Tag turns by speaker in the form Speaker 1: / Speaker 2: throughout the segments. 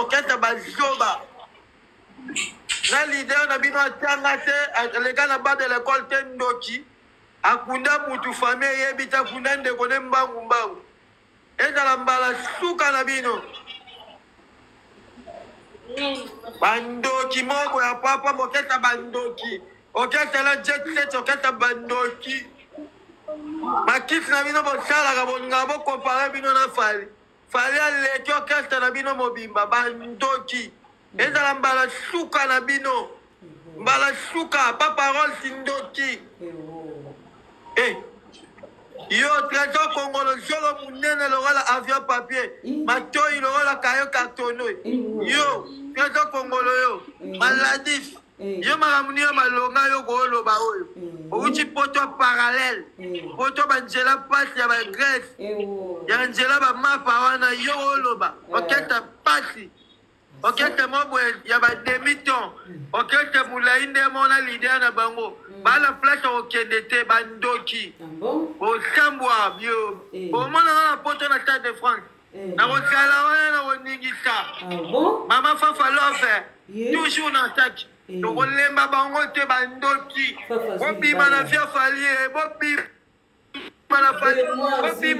Speaker 1: orchestre bazoba na leader na bino atanga te leka na bas de l'école te ndoki akunda mutu famille yebi ta kunda ndeko ne mbangu ezala mbala suka na bino bandoki moko ya papa orchestre bandoki orchestre la jet set orchestre bandoki makisi na bino bosalaka bolinga bokompare bino na fali aleki orchestre na bino mobimba bandoki ezala mbala suka na bino mbala suka pa parole sindoki yo trésor congolo solo munene lokola avion papier matoi lokola kayo cartono yo trésor congolo yo maladif yo makamuni yo malonga yo kooloba oyo outi poto parallèle poto banzela pasi ya bagrèce ya nzela bamapa wana yo oloba oketa pasi okete mobo ya bademi-temps okete mulai nde mona lider na bango bala place okende te bandoki osambwa bio omona na poto na Stade de France na kosala wana na koningisa mama fafa love toujours na attaque tokolemba bango te bandoki bobima na via falie bobima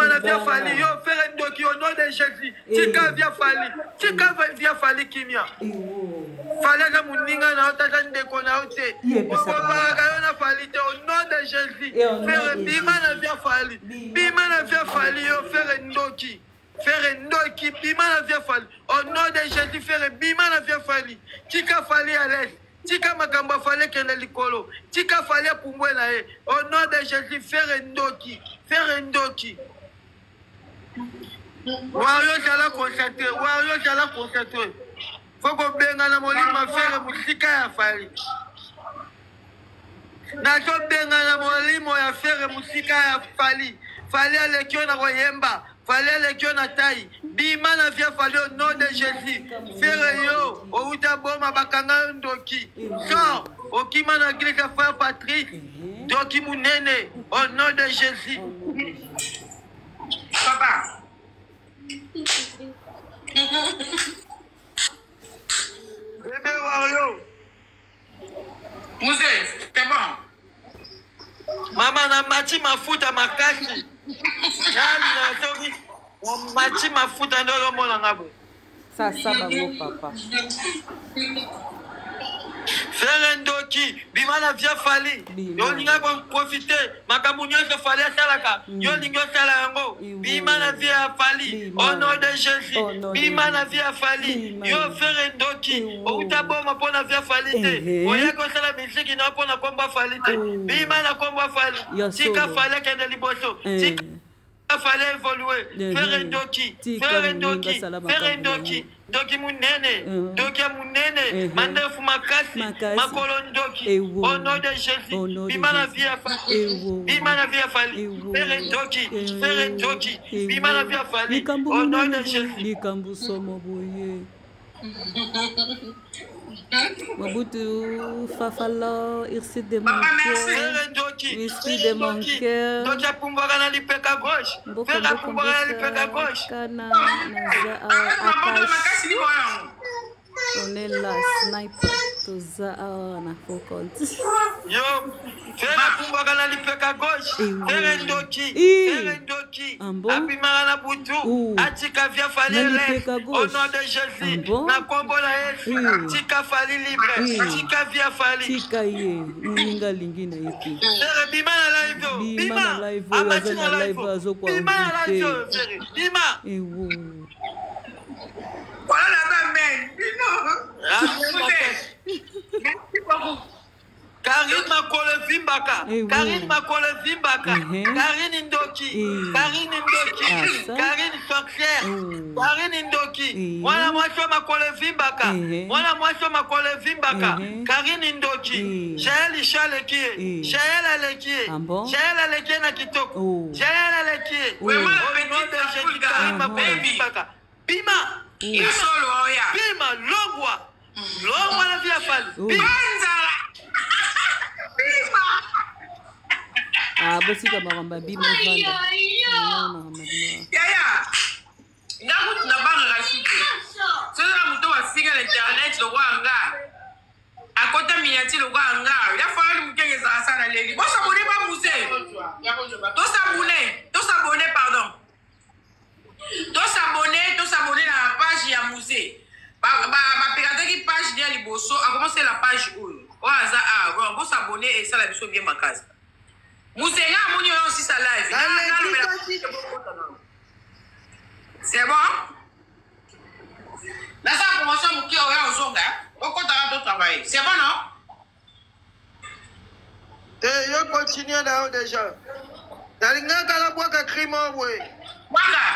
Speaker 1: na via fali yo faire ndoki au nom de Jésus tika via fali kimia fali na muninga na otata ndeko na ote okobalaka yo na fali te au nom de Jésus faire bima na via fali yo faire ndoki bima na via fali au nom de Jésus faire bima na via fali tika fali à l'aise tika makambo fallait que le likolo tika fallait pumbwe na ye au nom de Jésus faire ndoki wario jala concentré faut ko benga na molima faire musika ya fali na so benga na molimo ya faire musika ya fali alekio na koyemba fali alekio na tai bima na via fali au nom de Jésus faire yo outa boma bakanga ndoki so okima na grille ya frère Patrice doki munene au nom de Jésus papa bébé wario
Speaker 2: Mousse, c'est bon.
Speaker 1: Mama na mati mafuta makasi nani na toki mati mafuta ndo mona ngabo
Speaker 3: sasa bango papa
Speaker 1: Frère Ndoki, bimana via fali. Yo linga ko profiter, makambo nyonso fali asalaka. Yo linga sala yango, bimana via fali. Au nom de Jésus, bimana via fali. Yo Frère Ndoki, outaboma pona via fali te. Oya ko sala misiki na pona komba fali te. Bimana komba fali. Tika fali kende liboso. Tika fali évoluer. Frère Ndoki, Doki munene, Doki munene, mandefu makasi, makolo ndoki, au nom de Jésus, bimana via fali, Frère Ndoki, bimana via fali, au nom de Jésus.
Speaker 3: Likambu somo boye. Mobutu Fafalo, irsi de mon cœur, irsi de mon cœur.
Speaker 1: Doki apumbaka na lipeka gauche, Frère apumbaka na lipeka gauche.
Speaker 3: Kana on est là, sniper, toza na focus.
Speaker 1: Yo, Frère apumbaka na lipeka gauche, Frère Ndoki, apimaka na butu, atika via fali le, au nom de Jésus, na kombo na Yesu, tika fali libre, tika via fali.
Speaker 3: Tika ye, ninga lingine yeki.
Speaker 1: Frère bima na live, amati na live, bima na live, bima.
Speaker 3: Ewo.
Speaker 2: Voilà la main, merci beaucoup.
Speaker 1: Karine Makole Vimbaka, Karine Ndoki, Karine Sorcière, Karine Ndoki, Mwana Mwacho Makole Vimbaka, Karine Ndoki, Jaël Chalekie, Jaël Alekie na kitoko, Jaël Alekie, au nom de Jésus, Karine Makole Vimbaka, Bima, Longwa na via fali,
Speaker 3: bosika maramba bima vanda.
Speaker 2: Yaya. Ngakuti na banga rasiki. Sasa mtu menti le quoi nga. Ya fa lu ke za sa na leli. Bo s'abonner ba musée. To s'abonner pardon. To s'abonner na page ya musée. Ba pegate ki page dia liboso, a commencer la page où. O aza bon s'abonner et ça la biso bien ma case. Musée nga moni aussi sa live. C'est bon? Là ça commence à me qui aurait un zonga. Pourquoi t'as d'autres travail? C'est bon non?
Speaker 1: Je continue là déjà. T'as l'inga kala boaka crime ouais.
Speaker 2: Waka.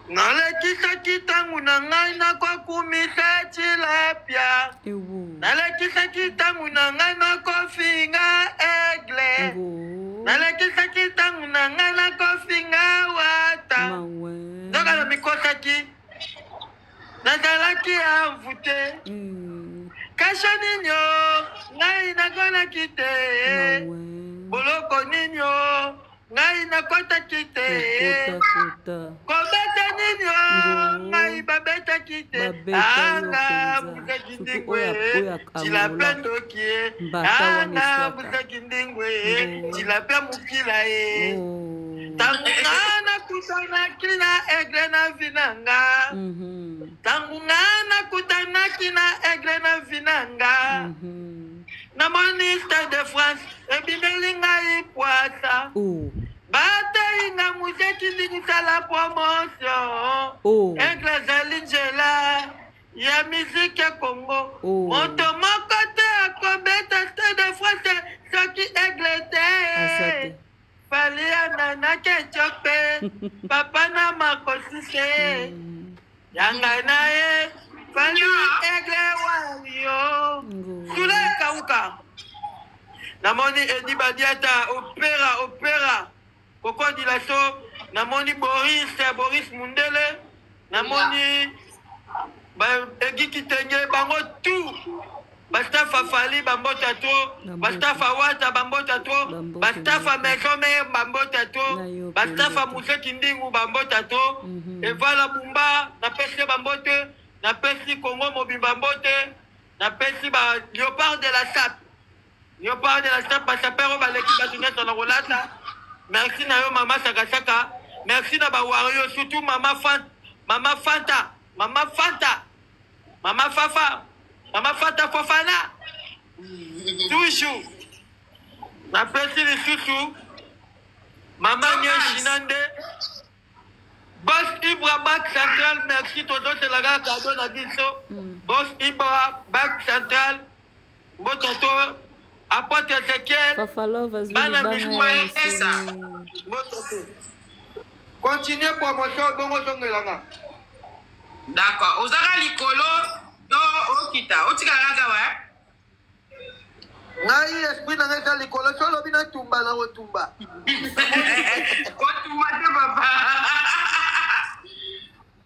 Speaker 1: Nalekisa kitangu na ngai na kwa kumisa tilapia. Nalekisa kitangu na ngai na kofinga egle. Nalekisa kitangu na ngai na kofinga wata. Ndoka na mikosaki. Nazalaki amvute. Kasha ninyo ngai na gona kite. Boloko ninyo ngai na kota kite. Kobeta ninyo ngai babeta kite. Anga buzaki ndingwe tilapia ndokie. Anga buzaki ndingwe tilapia mukila e. Tangungana kutana kina egle na vinanga. Tangungana kutana kina egle na vinanga. Na ministre de France ebimelinga ipoasa. Bata inga muzeki ndingusa la promotion. Egle zalinjela ya musique ya Congo. Moto mokote akobeta Stade de France soki egle te. Falia na kechope. Papa na makosise. Yanga na e. Fali egle wayo. Sule kauka. Namoni Edi Badiata opéra. Koko Dilaso. Namoni Boris Mundele. Namoni Egi Kitenge bango tout. Bastafa Fali bambota to. Bastafa Wata bambota to. Bastafa Mekome bambota to. Bastafa Museki Ndingu bambota to. Et voilà Bumba na pesi bambote. Na pesi Congo Mobimba mbote. Na pesi ba Léopard de la SAP. Léopard de la SAP basapero baleki batunyata na rolata. Merci na yo mama Sakasaka. Merci na ba Wario surtout mama Fanta. Mama Fanta. Mama Fafa. Mama Fanta Fofana. Toujours. Na pesi les chouchou. Mama Nyeshinande. Boss Ibra Bac Central, merci Toto Selaga Kado na biso. Boss Ibra Bac Central. Botato. Apote Ezekiel. Bana Mishoué Essa. Botato. Continuez promotion bongo songelanga.
Speaker 2: D'accord. Ozara likolo do okita. Otika langa wa.
Speaker 1: Ngai esprit na ngeka likolo solo bina tumba na otumba.
Speaker 2: Otumba te papa.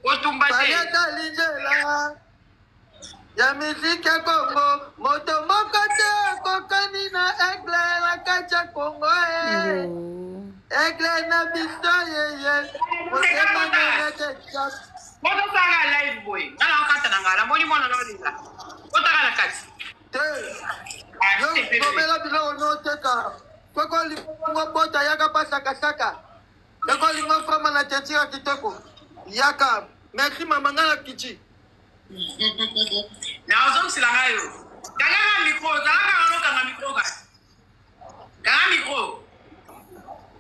Speaker 2: Otumba te.
Speaker 1: Bayata linjela. Ya musique ya Congo, moto moko te kokani na egle la kacha Congo e. Egle na biso ye. Motema na ngeka.
Speaker 2: Moto sanga live boy. Nala kata na ngala moni mona na linga. Otaka la kati.
Speaker 1: Yo komela bilo no teka. Koko lingo bota yaka pasaka. Koko lingo fama na tetira kitoko. Yaka. Merci mama ngala kichi.
Speaker 2: Na ozong silanga yo. Kanga micro, kanga micro ga. Kanga micro.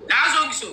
Speaker 2: Na ozong so.